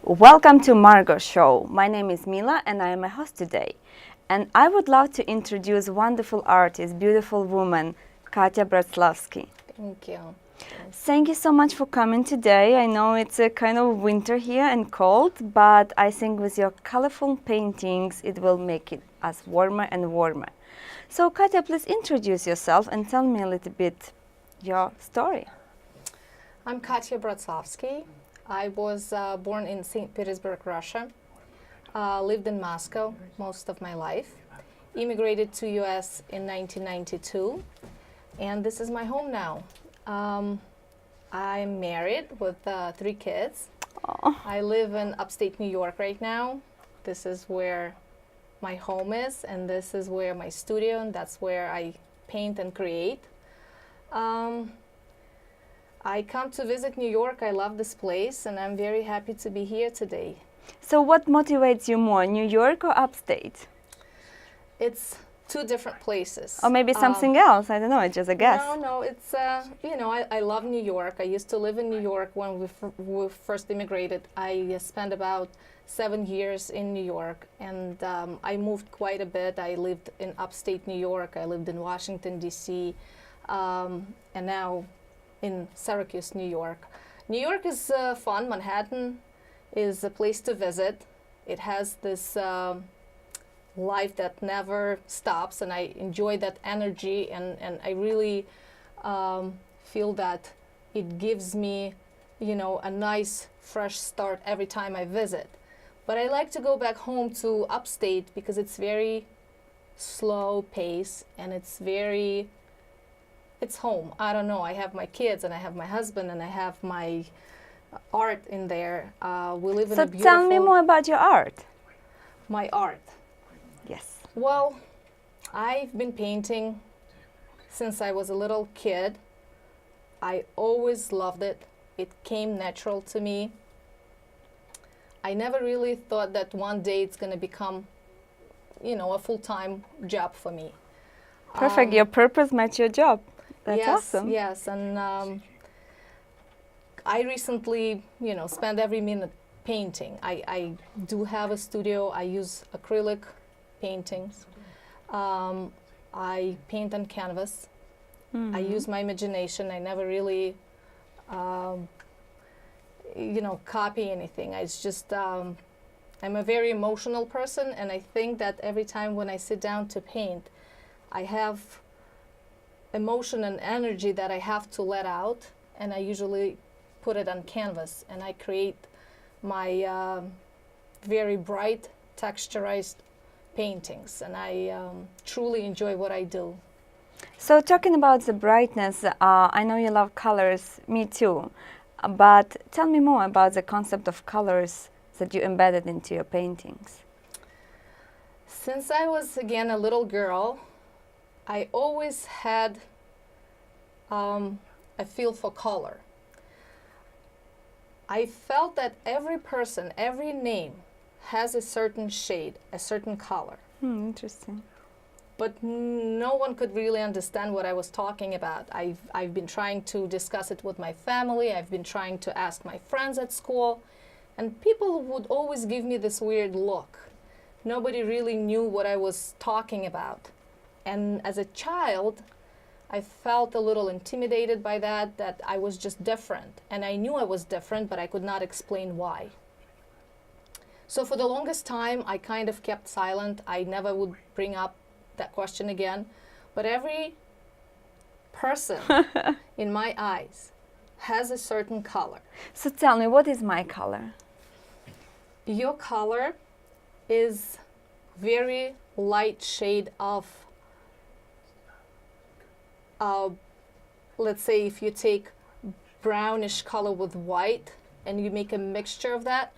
Welcome to Margo Show. My name is Myla and I am a host today. And I would love to introduce wonderful artist, beautiful woman, Katya Bratslavsky. Thank you. Thank you so much for coming today. I know it's a kind of winter here and cold, but I think with your colorful paintings, it will make it us warmer and warmer. So Katya, please introduce yourself and tell me a little bit your story. I'm Katya Bratslavsky. I was born in St. Petersburg, Russia. Lived in Moscow most of my life. Immigrated to US in 1992, and this is my home now. I'm married with 3 kids. Oh. I live in upstate New York right now. This is where my home is, and this is where my studio, and that's where I paint and create. I come to visit New York. I love this place, and I'm very happy to be here today. So what motivates you more, New York or upstate? It's 2 different places. Or maybe something else, I don't know, it's just a guess. No, it's, I love New York. I used to live in New York when we first immigrated. I spent about 7 years in New York, and I moved quite a bit. I lived in upstate New York. I lived in Washington, D.C., and now in Syracuse, New York. New York is fun. Manhattan is a place to visit. It has this life that never stops, and I enjoy that energy, and I really feel that it gives me, a nice fresh start every time I visit. But I like to go back home to upstate because it's very slow pace, and it's home. I don't know, I have my kids, and I have my husband, and I have my art in there. We live in a beautiful... So tell me more about your art. My art. Yes. Well, I've been painting since I was a little kid. I always loved it. It came natural to me. I never really thought that one day it's going to become, a full-time job for me. Perfect. Your purpose matched your job. That's yes, awesome. Yes, and I recently, spend every minute painting. I do have a studio. I use acrylic paintings. I paint on canvas. Mm-hmm. I use my imagination. I never really, copy anything. It's just, I'm a very emotional person, and I think that every time when I sit down to paint, I have emotion and energy that I have to let out, and I usually put it on canvas, and I create my very bright, texturized paintings, and I truly enjoy what I do. So talking about the brightness, I know you love colors, me too, but tell me more about the concept of colors that you embedded into your paintings. Since I was, again, a little girl, I always had a feel for color. I felt that every person, every name has a certain shade, a certain color. Interesting. But no one could really understand what I was talking about. I've been trying to discuss it with my family. I've been trying to ask my friends at school, and people would always give me this weird look. Nobody really knew what I was talking about. And as a child, I felt a little intimidated by that I was just different. And I knew I was different, but I could not explain why. So for the longest time, I kind of kept silent. I never would bring up that question again. But every person in my eyes has a certain color. So tell me, what is my color? Your color is very light shade of, let's say if you take brownish color with white and you make a mixture of that,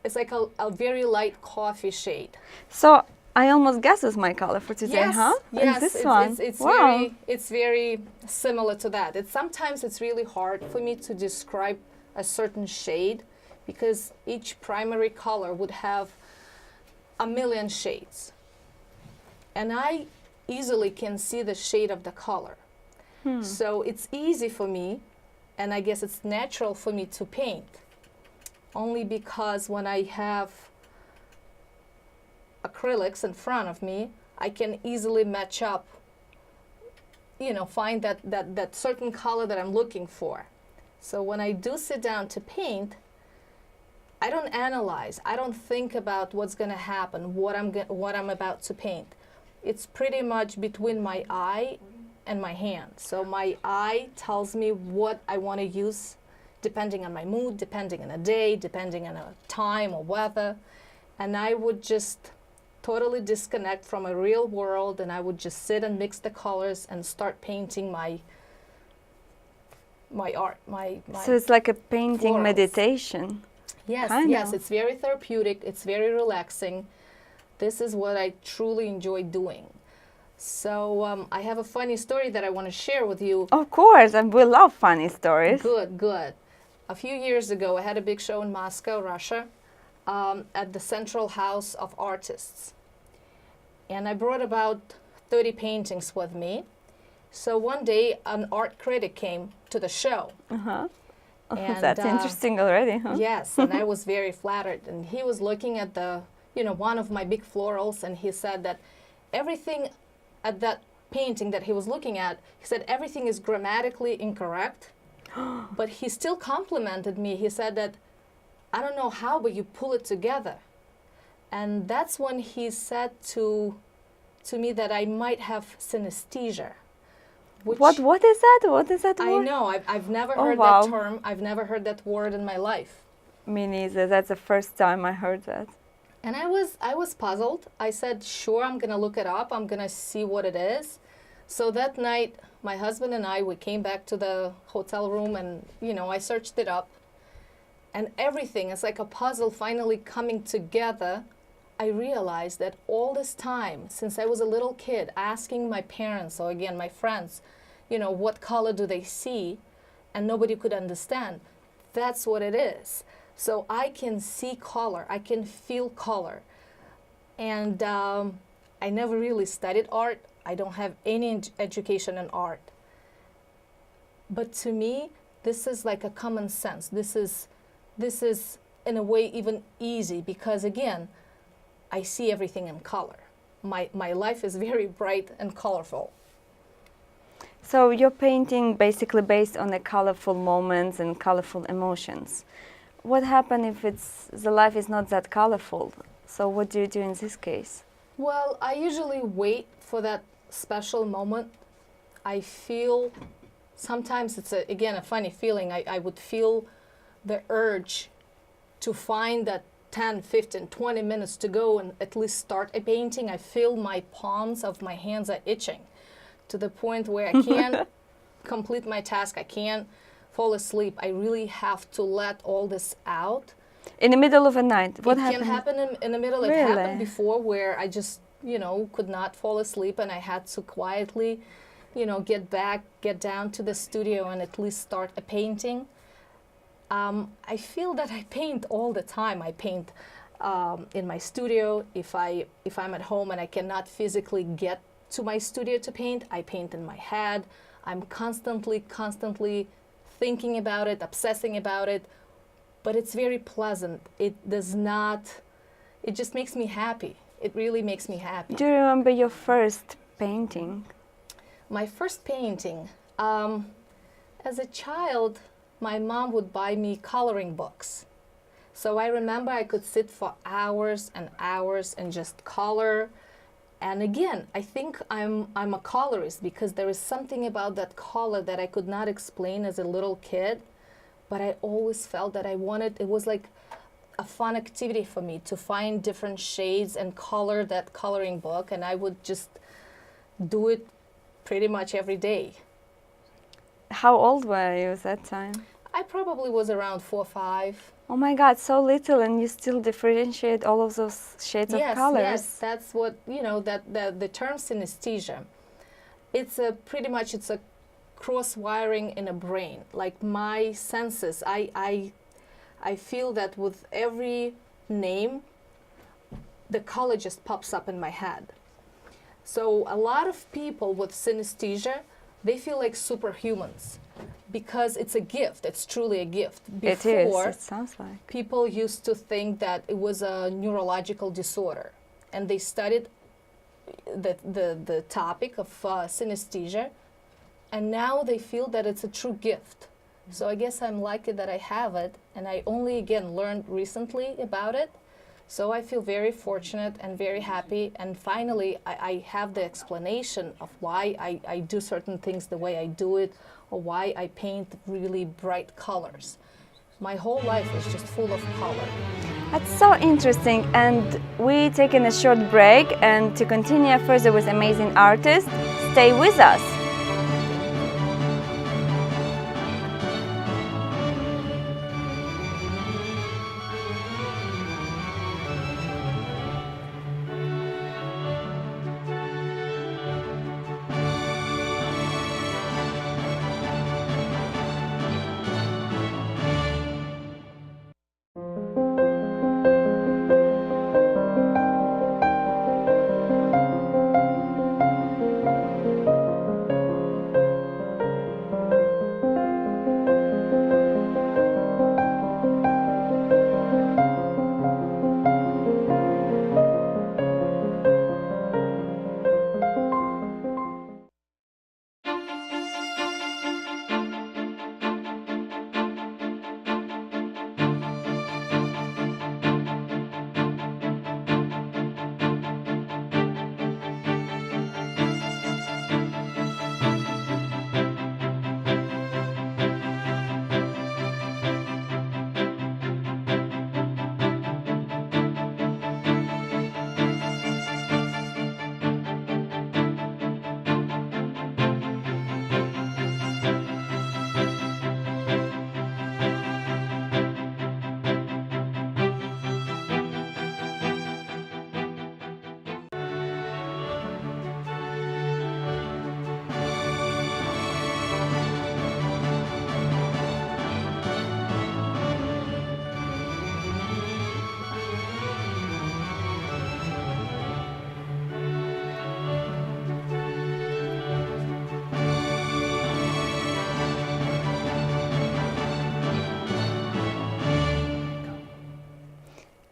it's like a very light coffee shade. So I almost guess it's my color for today, yes, huh? Yes, and this one. It's wow. it's very similar to that. Sometimes it's really hard for me to describe a certain shade because each primary color would have a million shades. And I easily can see the shade of the color. So it's easy for me, and I guess it's natural for me to paint. only because when I have acrylics in front of me, I can easily match up, find that certain color that I'm looking for. So when I do sit down to paint, I don't analyze. I don't think about what's going to happen, what I'm about to paint. It's pretty much between my eye and my hand. So my eye tells me what I want to use depending on my mood, depending on a day, depending on a time or weather. And I would just totally disconnect from a real world, and I would just sit and mix the colors and start painting my art, my So it's like a painting florals. meditation. Yes, Kind yes, of. it's very therapeutic, it's very relaxing. This is what I truly enjoy doing. So I have a funny story that I want to share with you. Of course, and we love funny stories. Good, good. A few years ago, I had a big show in Moscow, Russia, at the Central House of Artists. And I brought about 30 paintings with me. So one day, an art critic came to the show. Uh-huh. And, That's interesting already, huh? Yes, and I was very flattered. And he was looking at one of my big florals, and he said that everything at that painting that he was looking at, he said everything is grammatically incorrect, but he still complimented me. He said that, I don't know how, but you pull it together. And that's when he said to me that I might have synesthesia. What is that? What is that I word? know, I've never Oh, heard wow. that term. I've never heard that word in my life. Me neither. That's the first time I heard that. And I was puzzled. I said, sure, I'm gonna look it up. I'm gonna see what it is. So that night, my husband and I, we came back to the hotel room, and I searched it up. And everything is like a puzzle finally coming together. I realized that all this time, since I was a little kid, asking my parents, or again, my friends, what color do they see? And nobody could understand. That's what it is. So I can see color, I can feel color. And I never really studied art. I don't have any education in art. But to me, this is like a common sense. This is in a way even easy, because again, I see everything in color. My life is very bright and colorful. So you're painting basically based on the colorful moments and colorful emotions. What happens if the life is not that colorful? So what do you do in this case? Well, I usually wait for that special moment. I feel, sometimes it's again a funny feeling. I would feel the urge to find that 10, 15, 20 minutes to go and at least start a painting. I feel my palms of my hands are itching to the point where I can't complete my task. I can't fall asleep. I really have to let all this out. In the middle of the night, what happened? It can happen in the middle. It Really? happened before where I just, could not fall asleep, and I had to quietly, get down to the studio and at least start a painting. I feel that I paint all the time. I paint in my studio. If I'm at home and I cannot physically get to my studio to paint, I paint in my head. I'm constantly thinking about it, obsessing about it, but it's very pleasant. It just makes me happy. It really makes me happy. Do you remember your first painting? My first painting, as a child, my mom would buy me coloring books. So I remember I could sit for hours and hours and just color. And again, I think I'm a colorist because there is something about that color that I could not explain as a little kid, but I always felt that it was like a fun activity for me to find different shades and color that coloring book, and I would just do it pretty much every day. How old were you at that time? I probably was around 4 or 5. Oh my God, so little, and you still differentiate all of those shades of colors. Yes, that's what, the term synesthesia. It's pretty much a cross-wiring in a brain. Like my senses, I feel that with every name, the color just pops up in my head. So a lot of people with synesthesia, they feel like superhumans. because it's a gift. It's truly a gift. It is. It sounds like. People used to think that it was a neurological disorder, and they studied the topic of synesthesia, and now they feel that it's a true gift. So I guess I'm lucky that I have it, and I only again learned recently about it. So I feel very fortunate and very happy, and finally I have the explanation of why I do certain things the way I do it, or why I paint really bright colors. My whole life is just full of color. That's so interesting, and we're taking a short break, and to continue further with amazing artists, stay with us.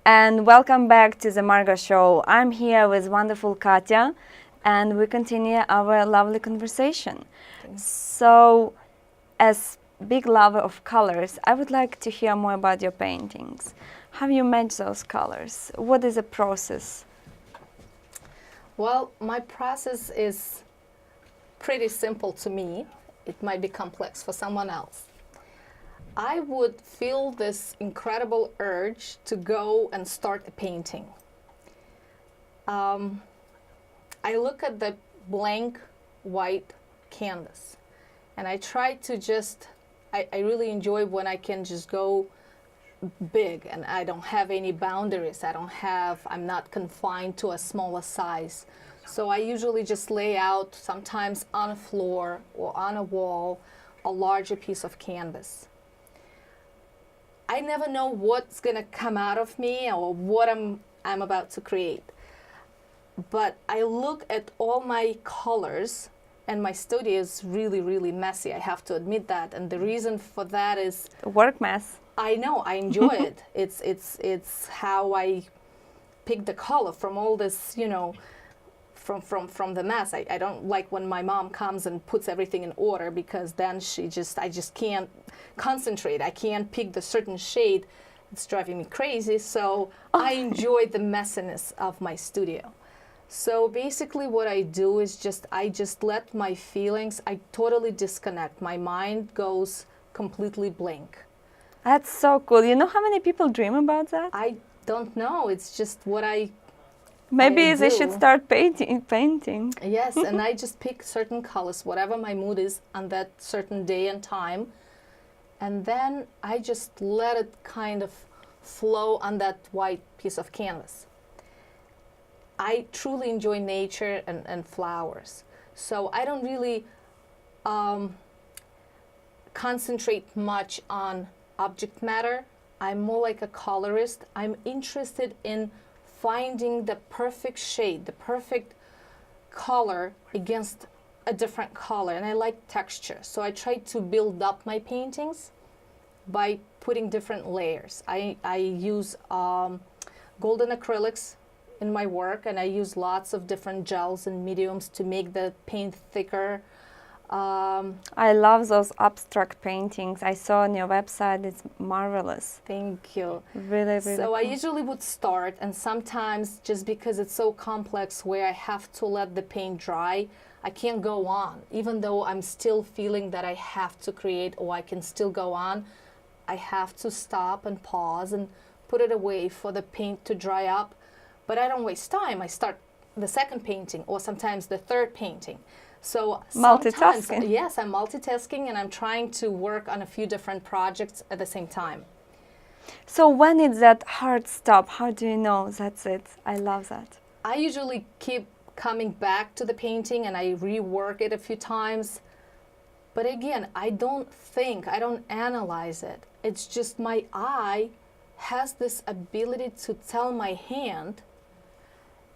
And welcome back to the Margo Show. I'm here with wonderful Katya, and we continue our lovely conversation. So, as big lover of colors, I would like to hear more about your paintings. How you made those colors? What is the process? Well, my process is pretty simple to me. It might be complex for someone else. I would feel this incredible urge to go and start a painting. I look at the blank white canvas, and I try to I really enjoy when I can just go big and I don't have any boundaries. I'm not confined to a smaller size. So I usually just lay out, sometimes on a floor or on a wall, a larger piece of canvas. I never know what's going to come out of me or what I'm about to create. But I look at all my colors, and my studio is really, really messy. I have to admit that. And the reason for that is A work mess. I know, I enjoy it. It's how I pick the color from all this, from the mess. I don't like when my mom comes and puts everything in order, because then I just can't concentrate. I can't pick the certain shade. It's driving me crazy. So I enjoy the messiness of my studio. So basically what I do is I just let my feelings, I totally disconnect. My mind goes completely blank. That's so cool. You know how many people dream about that? I don't know. It's just what Maybe they do. should start painting. Yes, and I just pick certain colors, whatever my mood is on that certain day and time. And then I just let it kind of flow on that white piece of canvas. I truly enjoy nature and flowers. So I don't really concentrate much on object matter. I'm more like a colorist. I'm interested in finding the perfect shade, the perfect color against a different color, and I like texture. So I try to build up my paintings by putting different layers. I use golden acrylics in my work, and I use lots of different gels and mediums to make the paint thicker. I love those abstract paintings. I saw on your website. It's marvelous. Thank you. Really, really So cool. I usually would start, and sometimes just because it's so complex where I have to let the paint dry, I can't go on. Even though I'm still feeling that I have to create or I can still go on, I have to stop and pause and put it away for the paint to dry up. But I don't waste time. I start the second painting or sometimes the third painting. So sometimes, Multitasking. yes, I'm multitasking, and I'm trying to work on a few different projects at the same time. So when it's that hard stop, how do you know that's it? I love that. I usually keep coming back to the painting and I rework it a few times. But again, I don't analyze it. It's just my eye has this ability to tell my hand.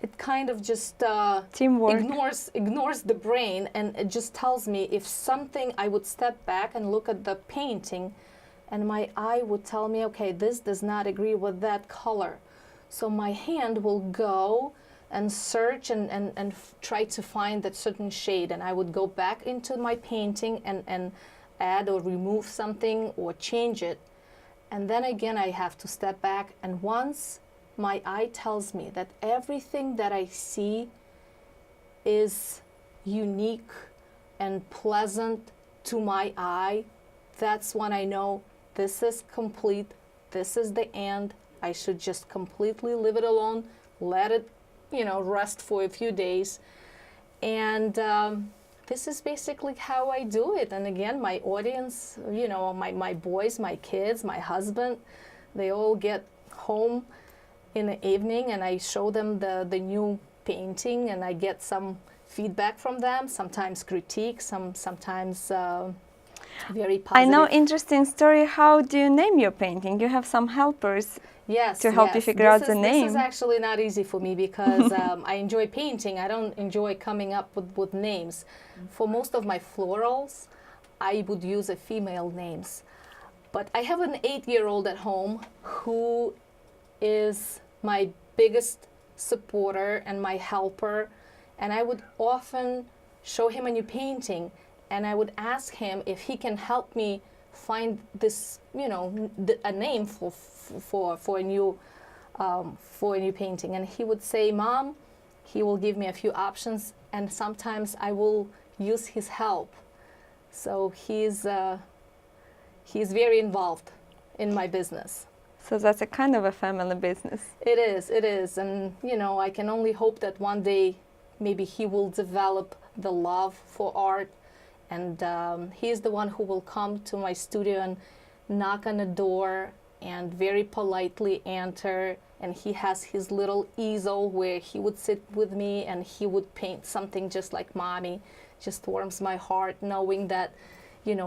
It kind of just Teamwork. ignores the brain, and it just tells me if something, I would step back and look at the painting, and my eye would tell me, okay, this does not agree with that color. So my hand will go and search and try to find that certain shade, and I would go back into my painting and add or remove something or change it. And then again, I have to step back, and once my eye tells me that everything that I see is unique and pleasant to my eye, that's when I know this is complete, this is the end. I should just completely leave it alone, let it, rest for a few days. And this is basically how I do it. And again, my audience, my boys, my kids, my husband, they all get home in the evening, and I show them the new painting, and I get some feedback from them, sometimes critique, sometimes very positive. I know, interesting story. How do you name your painting? You have some helpers. Yes, to help you figure out the name. This is actually not easy for me because I enjoy painting. I don't enjoy coming up with names. For most of my florals, I would use a female names. But I have an 8-year-old at home who is my biggest supporter and my helper, and I would often show him a new painting, and I would ask him if he can help me find this, a name for a new painting. And he would say, "Mom," he will give me a few options, and sometimes I will use his help. So he's very involved in my business. So that's a kind of a family business. It is. And, I can only hope that one day maybe he will develop the love for art. And he's the one who will come to my studio and knock on the door and very politely enter. And he has his little easel where he would sit with me and he would paint something just like Mommy. Just warms my heart knowing that,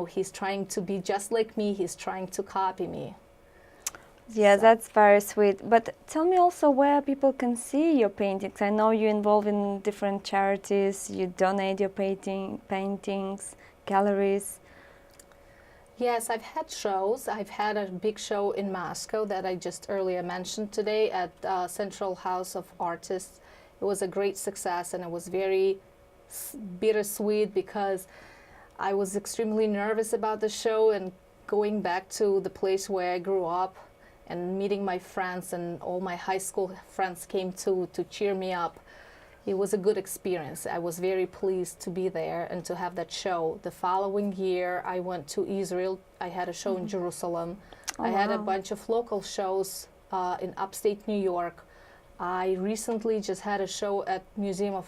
he's trying to be just like me. He's trying to copy me. Yeah, that's very sweet. But tell me also where people can see your paintings. I know you're involved in different charities. You donate your paintings, galleries. Yes, I've had shows. I've had a big show in Moscow that I just earlier mentioned today at Central House of Artists. It was a great success, and it was very bittersweet because I was extremely nervous about the show and going back to the place where I grew up and meeting my friends, and all my high school friends came to cheer me up. It was a good experience. I was very pleased to be there and to have that show. The following year, I went to Israel. I had a show in Jerusalem. I had a bunch of local shows in upstate New York. I recently just had a show at Museum of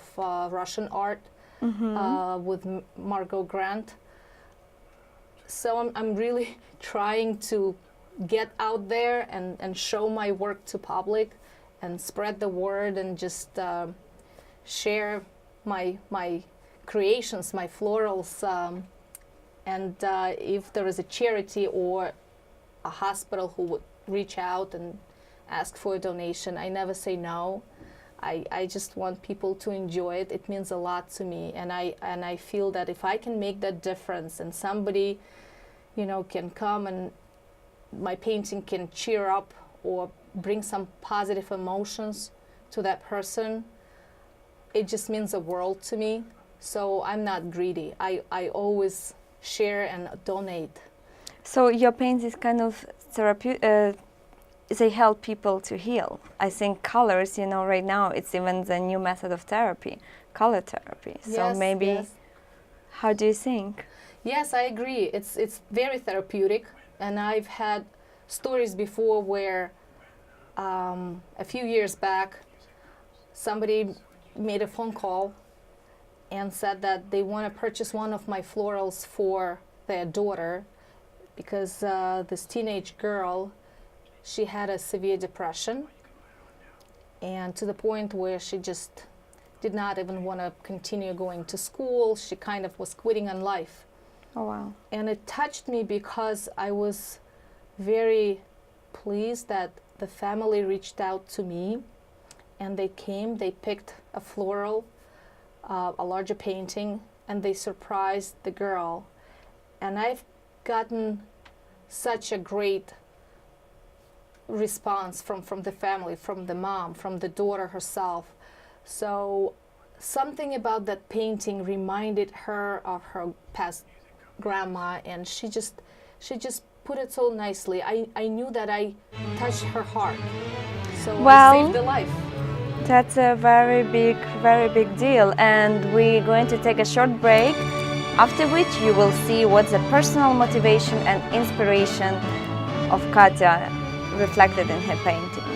Russian Art with Margo Grant. So I'm really trying to get out there and show my work to public and spread the word and just share my creations, my florals. And if there is a charity or a hospital who would reach out and ask for a donation, I never say no. I just want people to enjoy it. It means a lot to me, and I feel that if I can make that difference, and somebody, you know, can come and my painting can cheer up or bring some positive emotions to that person, it just means the world to me. So I'm not greedy. I always share and donate. So your paints is kind of therapeutic. They help people to heal. I think colors, you know, right now it's even the new method of therapy, color therapy. So Yes, maybe, yes. how do you think? Yes, I agree. It's very therapeutic, and I've had stories before where a few years back somebody made a phone call and said that they want to purchase one of my florals for their daughter because this teenage girl, she had a severe depression, and to the point where she just did not even want to continue going to school. She kind of was quitting on life. Oh, wow. And it touched me because I was very pleased that the family reached out to me, and they came, they picked a floral, a larger painting, and they surprised the girl. And I've gotten such a great response from the family, from the mom, from the daughter herself. So something about that painting reminded her of her past grandma, and she just put it so nicely. I knew that I touched her heart, so I Well, saved the life. that's a very big deal. And we're going to take a short break, after which you will see what's the personal motivation and inspiration of Katya reflected in her paintings.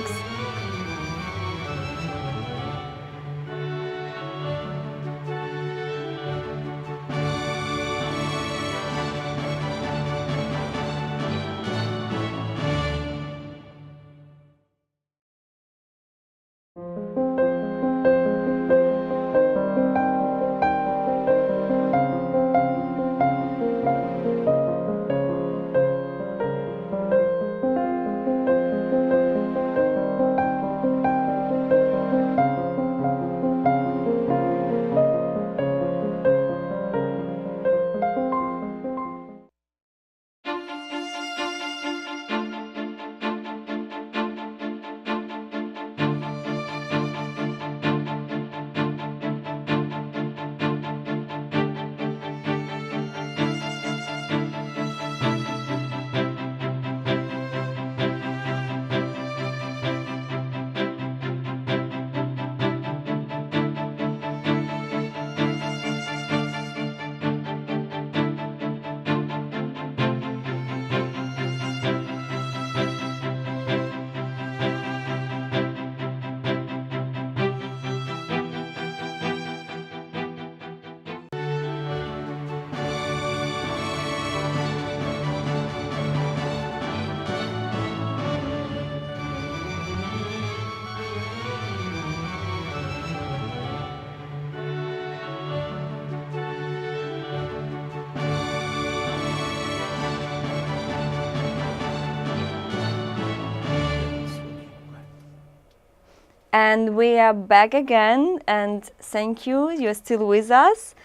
And we are back again, and thank you, you're still with us.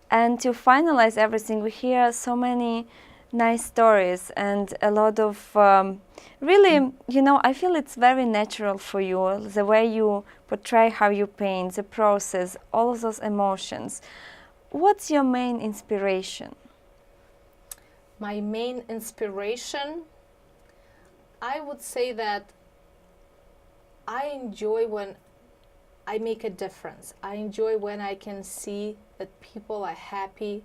And to finalize everything, we hear so many nice stories and a lot of really, you know, I feel it's very natural for you, the way you portray how you paint, the process, all of those emotions. What's your main inspiration? My main inspiration, I would say that I enjoy when I make a difference. I enjoy when I can see that people are happy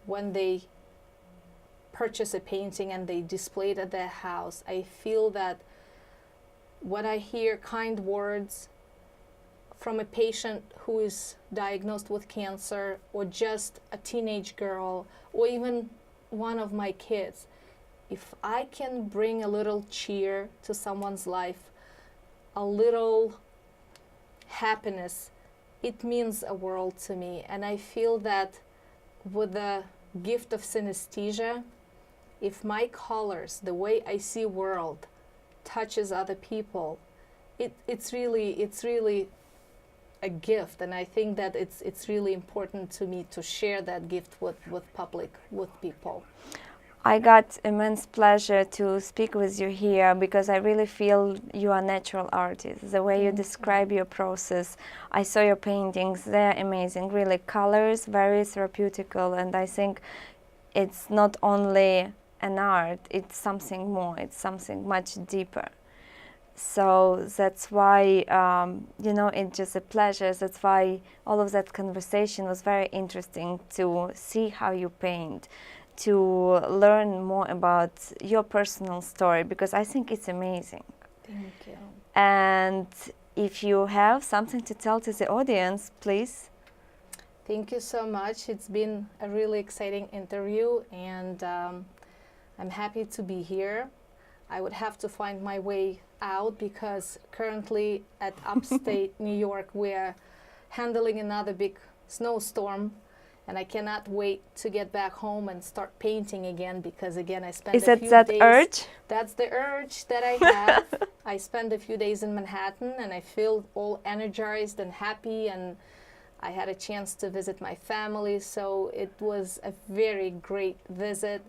when they purchase a painting and they display it at their house. I feel that when I hear kind words from a patient who is diagnosed with cancer, or just a teenage girl, or even one of my kids, if I can bring a little cheer to someone's life, a little happiness, it means a world to me. And I feel that with the gift of synesthesia, if my colors, the way I see world, touches other people, it's really a gift, and I think that it's really important to me to share that gift with public, with people. I got immense pleasure to speak with you here because I really feel you are a natural artist. The way you describe your process, I saw your paintings, they're amazing, really colors, very therapeutical, and I think it's not only an art, it's something more, it's something much deeper. So that's why, it's just a pleasure. That's why all of that conversation was very interesting to see how you paint, to learn more about your personal story, because I think it's amazing. Thank you. And if you have something to tell to the audience, please. Thank you so much. It's been a really exciting interview, and I'm happy to be here. I would have to find my way out because currently at upstate New York we're handling another big snowstorm, and I cannot wait to get back home and start painting again, because again I spent Is a it few that days. urge? That's the urge that I have. I spent a few days in Manhattan and I feel all energized and happy, and I had a chance to visit my family, so it was a very great visit,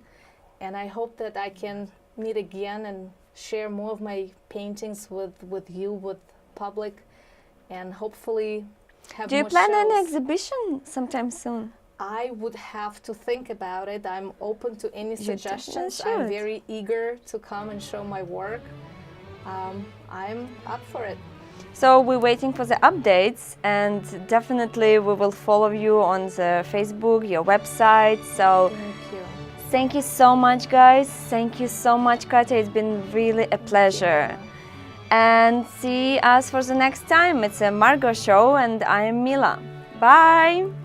and I hope that I can meet again and share more of my paintings with you, with public, and hopefully have Do you more plan an shows. exhibition sometime soon? I would have to think about it. I'm open to any You definitely suggestions. should. I'm very eager to come and show my work. I'm up for it. So we're waiting for the updates, and definitely we will follow you on the Facebook, your website. So Thank you. thank you so much, guys. Thank you so much, Katya. It's been really a pleasure. And see us for the next time. It's a Margo show, and I am Myla. Bye.